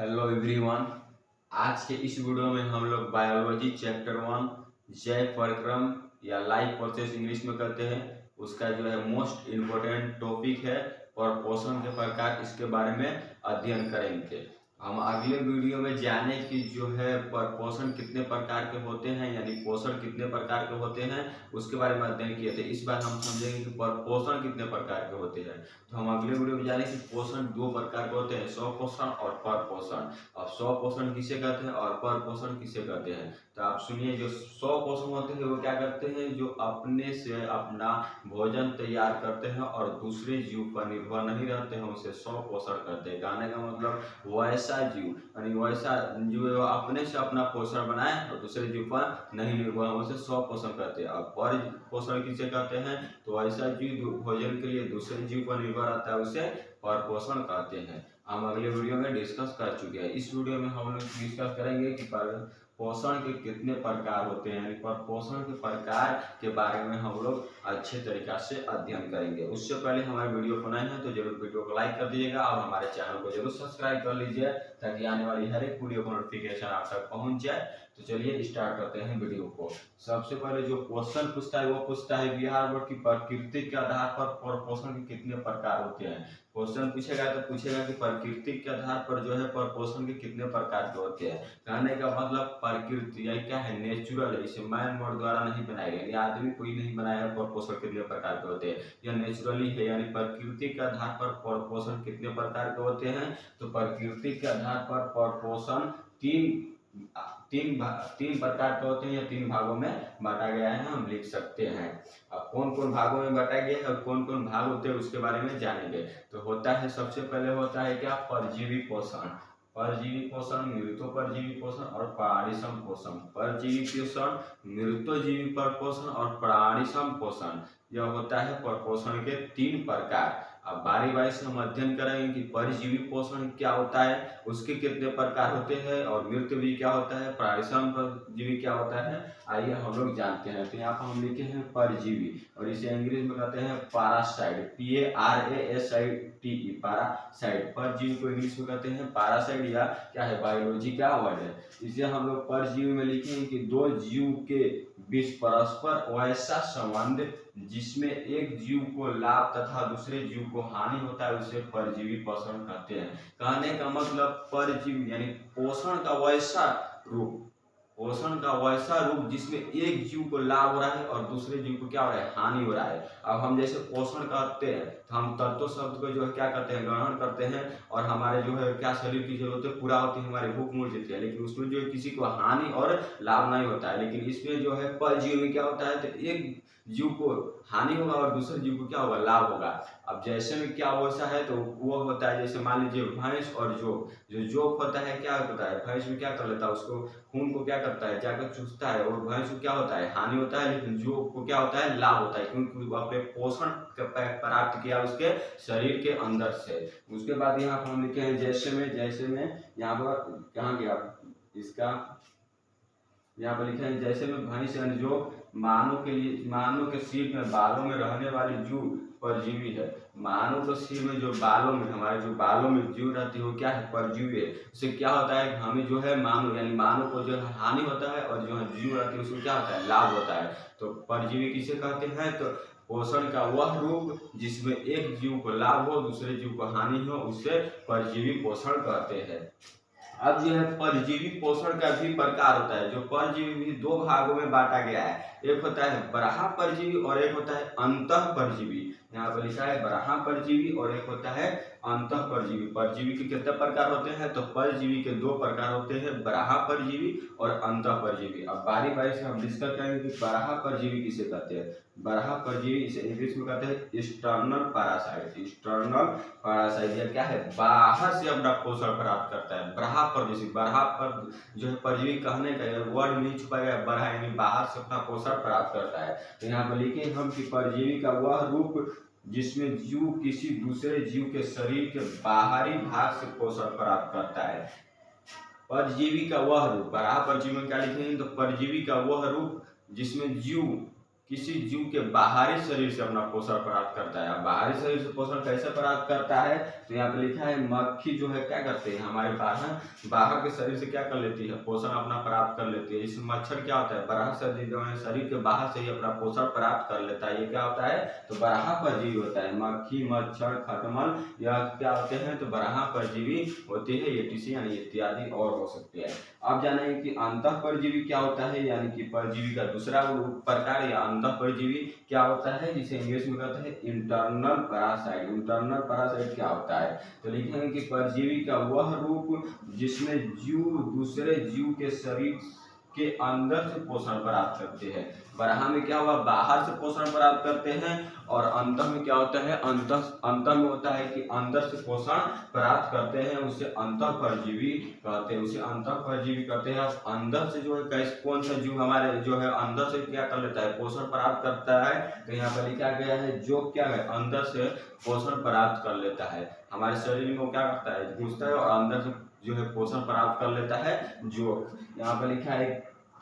Hello everyone. आज के इस वीडियो में हम लोग बायोलॉजी चैप्टर 1 जैव परिक्रम या लाइफ प्रोसेस इंग्लिश में कहते हैं, उसका जो है मोस्ट इम्पोर्टेंट टॉपिक है और पोषण के प्रकार, इसके बारे में अध्ययन करेंगे। हम अगले वीडियो में जाने कि जो है पोषण कितने प्रकार के होते हैं, यानी पोषण कितने प्रकार के होते हैं उसके बारे में अध्ययन किए थे। इस बार हम समझेंगे कि पोषण कितने प्रकार के होते हैं। तो हम अगले वीडियो में जाने कि पोषण दो प्रकार के होते हैं, स्व पोषण और पर पोषण। अब स्व पोषण किसे कहते हैं और पर पोषण किसे कहते हैं, तो आप सुनिए। जो स्व पोषण होते हैं वो क्या करते हैं, जो अपने से अपना भोजन तैयार करते हैं और दूसरे जीव पर निर्भर नहीं रहते हैं, उसे स्व पोषण कहते हैं। कहने का मतलब वैसा जीव, यानी वैसा जो अपने से अपना पोषण बनाए और दूसरे जीव पर नहीं निर्भर, उसे स्व पोषण कहते हैं। और पर पोषण किसे कहते हैं, तो ऐसा जीव भोजन के लिए दूसरे जीव पर निर्भर रहता है, उसे पर पोषण कहते हैं। हम अगले वीडियो में डिस्कस कर चुके हैं। इस वीडियो में हम लोग डिस्कस करेंगे कि पोषण के कितने प्रकार होते हैं, यानी पर पोषण के प्रकार के बारे में हम लोग अच्छे तरीका से अध्ययन करेंगे। उससे पहले हमारे वीडियो को नए हैं तो जरूर वीडियो को लाइक कर दीजिएगा और हमारे चैनल को जरूर सब्सक्राइब कर लीजिए, ताकि आने वाली हर एक वीडियो को नोटिफिकेशन आप तक पहुंच जाए। तो चलिए स्टार्ट करते हैं वीडियो को। सबसे पहले जो क्वेश्चन पूछता है वो पूछता है बिहार बोर्ड की प्रकृति के आधार पर पोषण के कितने प्रकार होते हैं। क्वेश्चन पूछेगा तो पूछेगा कि प्रकृति के आधार पर जो है पोषण के कितने प्रकार के होते हैं। कहने का मतलब प्रकृति या क्या है, नेचुरल है, इसे मैन मोड द्वारा नहीं बनाया गया, यानी आदमी कोई नहीं बनाया है। पोषण कितने प्रकार के होते हैं, यह नेचुरली है, यानी प्रकृति के आधार पर पोषण कितने प्रकार के होते हैं। तो प्रकृति के आधार पर पोषण तीन प्रकार के होते हैं, या तीन भागों में बांटा गया है, हम लिख सकते हैं। अब कौन कौन भागों में बांटा गया है और कौन कौन भाग होते हैं उसके बारे में जानेंगे। तो होता है, सबसे पहले होता है क्या, परजीवी पोषण। परजीवी पोषण, मृतो परजीवी पोषण और प्राणिसम पोषण। परजीवी पोषण, मृतोजीवी पर पोषण और प्राणिसम पोषण, यह होता है पोषण के तीन प्रकार। अब बारी बारी से हम अध्ययन करेंगे कि परजीवी पोषण क्या होता है, उसके कितने प्रकार होते हैं, और मृतजीवी क्या होता है, प्राणिसम जीवी क्या होता है। आइए हम लोग जानते हैं। तो यहाँ पर हम लिखे हैं परजीवी, और इसे अंग्रेजी में कहते हैं पैरासाइट, PARASITE, पैरासाइट। परजीवी को इंग्लिश में कहते हैं पैरासाइट, या क्या है, बायोलॉजी का वर्ड है। इसे हम लोग परजीवी में लिखेंगे कि दो जीव के बीच परस्पर वैसा संबंध जिसमें एक जीव को लाभ तथा दूसरे जीव को हानि होता है, उसे परजीवी पोषण कहते हैं। कहने का मतलब परजीवी यानी पोषण का वैसा रूप, पोषण का वैसा रूप जिसमें एक जीव को लाभ हो रहा है और दूसरे जीव को क्या हो रहा है, हानि हो रहा है। अब हम जैसे पोषण करते हैं तो हम तत्व शब्द को जो है क्या करते हैं, ग्रहण करते हैं, और हमारे जो है क्या शरीर की जरूरतें पूरा होती है, हमारी भूख मिट जाती है, लेकिन उसमें जो है किसी को हानि और लाभ नहीं होता है। लेकिन इसमें जो है परजीवी में क्या होता है, तो एक जीव को हानि होगा और दूसरे जीव को क्या होगा, लाभ होगा। अब जैसे में क्या वैसा है, तो वो होता है जैसे मान लीजिए भैंस और जोक होता है, क्या होता है, भैंस में क्या कर लेता है, उसको खून को क्या करता है, जाकर चूसता है, और भैंस को क्या होता है, हानि होता है, लेकिन जोक को क्या होता है, लाभ होता है, क्योंकि वो अपने पोषण प्राप्त किया उसके शरीर के अंदर से। उसके बाद यहाँ पर हम लिखे हैं जैसे में यहाँ पर कहाँ गया इसका, यहाँ पर लिखे हैं जैसे में भैंस यानी जो मानव के सिर में बालों में रहने वाली जीव परजीवी है। मानव के सिर में जो बालों में, हमारे जो बालों में जीव रहती है वो क्या है, परजीवी है। उससे क्या होता है, हमें जो है मानव यानी मानव को जो है हानि होता है, और जो है जीव रहती है उसको क्या होता है, लाभ होता है। तो परजीवी किसे कहते हैं, तो पोषण का वह रूप जिसमें एक जीव को लाभ हो दूसरे जीव को हानि हो, उसे परजीवी पोषण कहते हैं। अब जो है परजीवी पोषण का भी प्रकार होता है। जो परजीवी भी दो भागों में बांटा गया है, एक होता है बराह परजीवी और एक होता है अंतः परजीवी। यहाँ पर लिखा है बराह परजीवी और एक होता है अंतः परजीवी। परजीवी के कितने प्रकार होते हैं, तो परजीवी के दो प्रकार होते हैं, बराह परजीवी और अंतः परजीवी। अब बारी बारी से हम डिस्कस करेंगे कि बराह परजीवी किसे कहते हैं। बराह परजीवी इसे इंग्लिश में कहते हैं एक्सटर्नल पैरासाइट। एक्सटर्नल पैरासाइट या क्या है, बाहर से अपना पोषण प्राप्त करता है। बराह परजीवी, बराह पर जो है परजीवी कहने का वर्ड नहीं छुपाया, बराह यानी बाहर से अपना पोषण प्राप्त करता है। तो यहाँ पर लिखे हम कि परजीवी का वह रूप जिसमें जीव किसी दूसरे जीव के शरीर के बाहरी भाग से पोषण प्राप्त करता है। परजीवी का वह रूप, बराह परजीवी में क्या लिखेंगे, तो परजीवी का वह रूप जिसमें जीव किसी जीव के बाहरी शरीर से अपना पोषण प्राप्त करता है। बाहरी शरीर से पोषण कैसे प्राप्त करता है, तो यहाँ पे लिखा है मक्खी जो है क्या करते हैं, हमारे बाहर के शरीर से क्या कर लेती है, पोषण अपना प्राप्त कर लेती है। इसमें मच्छर क्या होता है, बराह शरीर के बाहर से ही अपना पोषण प्राप्त कर लेता है। ये क्या होता है, तो बराह परजीवी होता है। मक्खी, मच्छर, खटमल यह क्या होते हैं, तो बराह परजीवी होती है। एटीसी यानी इत्यादि और हो सकते हैं। अब जानेंगे कि अंतः परजीवी क्या होता है, यानी कि परजीवी का दूसरा प्रकार या अंतः परजीवी क्या होता है, जिसे इंग्लिश में कहते हैं इंटरनल पैरासाइट। इंटरनल पैरासाइट क्या होता है, तो लिखेंगे कि परजीवी का वह रूप जिसमें जीव दूसरे जीव के शरीर के अंदर से पोषण प्राप्त करते हैं। बराह में क्या हुआ, बाहर से पोषण प्राप्त करते हैं, और अंतः में क्या होता है, अंतः में होता है कि अंदर से पोषण प्राप्त करते हैं, उसे अंतः परजीवी कहते हैं। उसे अंतः परजीवी कहते हैं। अंदर से जो है कौन सा जीव हमारे जो है अंदर से क्या कर लेता है, पोषण प्राप्त करता है, तो यहाँ पर लिखा गया है जो क्या है, अंदर से पोषण प्राप्त कर लेता है। हमारे शरीर में वो क्या करता है, घुसता है और अंदर से जो है पोषण प्राप्त कर लेता है। जो यहाँ पर लिखा है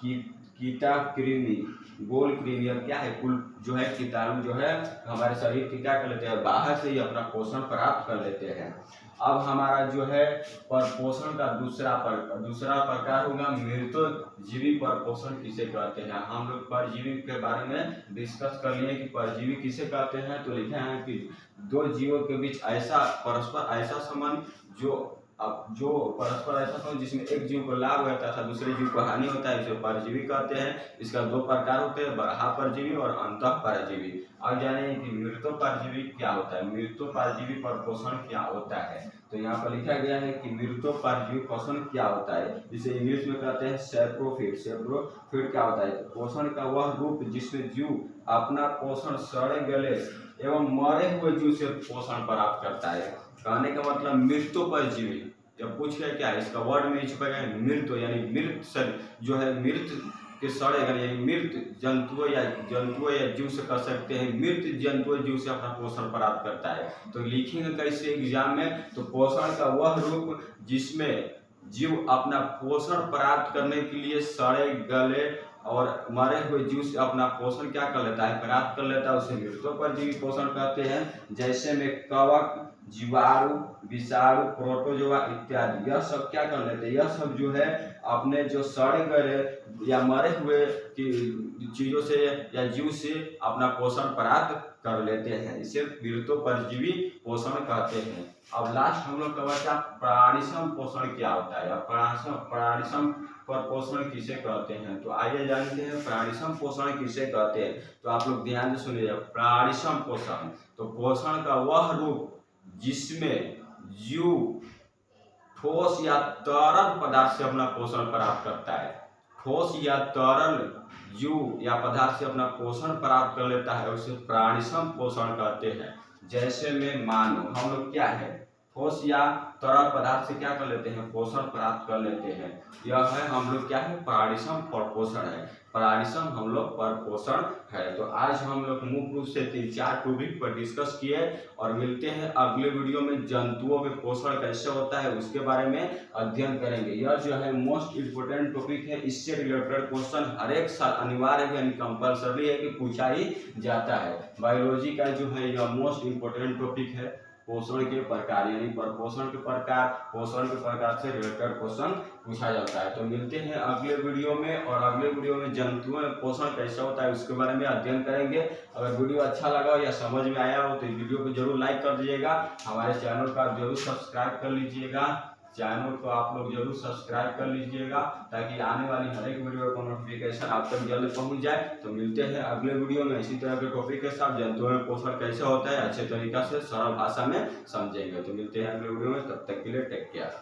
कीटा कृमि, गोल कृमि, अब क्या है, कुल जो है कीटाणु जो है हमारे शरीर के क्या कर लेते हैं, बाहर से ही अपना पोषण प्राप्त कर लेते हैं। अब हमारा जो है परपोषण का दूसरा प्रकार होगा मृतोजीवी परपोषण किसे कहते हैं। हम लोग परजीवी के बारे में डिस्कस कर लिए कि परजीवी किसे कहते हैं, तो लिखे हैं कि दो जीवों के बीच परस्पर ऐसा संबंध जो परस्पर ऐसा संबंध जिसमें एक जीव को लाभ होता है दूसरे जीव को हानि होता है, इसे परजीवी कहते हैं। इसका दो प्रकार होते हैं, बराह परजीवी और अंतः परजीवी। अब जानिए कि मृतो परजीवी क्या होता है, मृतो परजीवी परपोषण क्या होता है। तो यहाँ पर लिखा गया है कि मृतो परजीवी पोषण क्या होता है, जिसे इंग्लिश में कहते हैं सैप्रोफिट। सैप्रोफिट क्या होता है, तो पोषण का वह रूप जिसमें जीव अपना पोषण सड़े गले एवं मरे हुए जीव से पोषण प्राप्त करता है। कहने का मतलब मृतो परजीवी, जब पूछ गया क्या है, इसका वर्ड में छुपा गया है मृत, यानी मृत शरीर जो है मृत के सड़े गले, यानी मृत जंतुओं या जीव से कर सकते हैं, मृत जंतुओं जीव से अपना पोषण प्राप्त करता है। तो लिखेंगे कैसे एग्जाम में, तो पोषण का वह रूप जिसमें जीव अपना पोषण प्राप्त करने के लिए सड़े गले और मरे हुए जीव से अपना पोषण क्या कर लेता है, प्राप्त कर लेता है, उसे मृतोपरजीवी पोषण कहते हैं। जैसे में कवक, जीवाणु, विषाणु, प्रोटोजोआ इत्यादि, यह सब क्या कर लेते हैं, यह सब जो है अपने जो सड़े गए या मरे हुए चीजों से या जीव से अपना पोषण प्राप्त कर लेते हैं, इसे मृतोपरजीवी पोषण कहते हैं। अब लास्ट हम लोग का बचा प्राणिसम पोषण क्या होता है, प्राणिसम परपोषण किसे कहते हैं। तो आइए जानते हैं प्राणिसम पोषण किसे कहते हैं। तो आप लोग ध्यान से सुनिए, प्राणिसम पोषण, तो पोषण का वह रूप जिसमें जीव ठोस या तरल पदार्थ से अपना पोषण प्राप्त करता है। ठोस या तरल जीव या पदार्थ से अपना पोषण प्राप्त कर लेता है, उसे प्राणिसम पोषण कहते हैं। जैसे में मानो हम लोग क्या है, ठोस या तरल पदार्थ से क्या कर लेते हैं, पोषण प्राप्त कर लेते हैं। यह है हम लोग क्या है, प्राणिसम परपोषण है। प्राणिसम हम लोग परपोषण है। तो आज हम लोग मुख्य रूप से 3-4 टॉपिक पर डिस्कस किए और मिलते हैं अगले वीडियो में। जंतुओं में पोषण कैसे होता है उसके बारे में अध्ययन करेंगे। यह जो है मोस्ट इम्पोर्टेंट टॉपिक है, इससे रिलेटेड क्वेश्चन हर एक साल अनिवार्य है, यानी कंपलसरी है कि पूछा ही जाता है। बायोलॉजी का जो है यह मोस्ट इम्पोर्टेंट टॉपिक है। पोषण के प्रकार यानी परपोषण के प्रकार, पोषण के प्रकार से रिलेटेड क्वेश्चन पूछा जाता है। तो मिलते हैं अगले वीडियो में, और अगले वीडियो में जंतुओं में पोषण कैसा होता है उसके बारे में अध्ययन करेंगे। अगर वीडियो अच्छा लगा हो या समझ में आया हो तो इस वीडियो को जरूर लाइक कर दीजिएगा। हमारे चैनल का जरूर सब्सक्राइब कर लीजिएगा। चैनल को आप लोग जरूर सब्सक्राइब कर लीजिएगा ताकि आने वाली हर एक वीडियो का नोटिफिकेशन आप तक जल्द पहुंच जाए। तो मिलते हैं अगले वीडियो में इसी तरह के टॉपिक के साथ। जंतुओं में पोषण कैसे होता है अच्छे तरीका से सरल भाषा में समझेंगे। तो मिलते हैं अगले वीडियो में, तब तक के लिए टेक केयर।